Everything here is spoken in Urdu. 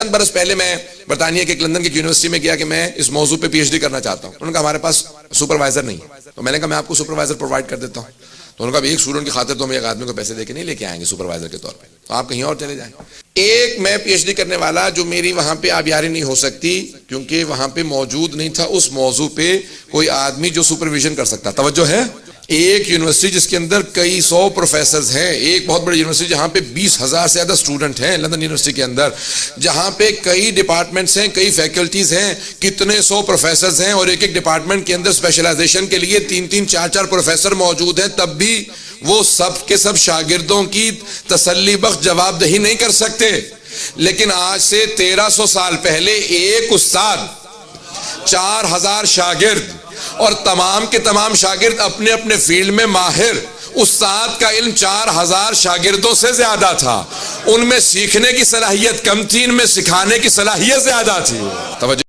چند برس پہلے میں برطانیہ کے لندن کی یونیورسٹی میں گیا کہ میں اس موضوع پہ پی ایچ ڈی کرنا چاہتا ہوں. انہوں نے کہا ہمارے پاس سپروائزر نہیں ہے. تو میں نے کہا میں آپ کو سپروائزر پرووائڈ کر دیتا ہوں. تو انہوں نے کہا ایک اسٹوڈنٹ کی خاطر تو ہم ایک آدمی کو پیسے دے کے نہیں لے کے آئیں گے سپروائزر کے طور پہ, تو آپ کہیں اور چلے جائیں. ایک میں پی ایچ ڈی کرنے والا جو میری وہاں پہ آبیاری نہیں ہو سکتی کیونکہ وہاں پہ موجود نہیں تھا اس موضوع پہ کوئی آدمی جو سپرویژن کر سکتا. توجہ ہے, ایک یونیورسٹی جس کے اندر کئی سو پروفیسرز ہیں, ایک بہت بڑی یونیورسٹی جہاں پہ 20,000 سے زیادہ اسٹوڈنٹ ہیں لندن یونیورسٹی کے اندر, جہاں پہ کئی ڈپارٹمنٹس ہیں, کئی فیکلٹیز ہیں, کتنے سو پروفیسرز ہیں, اور ایک ایک ڈپارٹمنٹ کے اندر اسپیشلائزیشن کے لیے 3-3 4-4 پروفیسر موجود ہیں, تب بھی وہ سب کے سب شاگردوں کی تسلی بخش جواب دہی نہیں کر سکتے. لیکن آج سے 1300 سال پہلے ایک استاد 4,000 شاگرد, اور تمام کے تمام شاگرد اپنے اپنے فیلڈ میں ماہر. استاد کا علم 4,000 شاگردوں سے زیادہ تھا. ان میں سیکھنے کی صلاحیت کم تھی, ان میں سکھانے کی صلاحیت زیادہ تھی. توجہ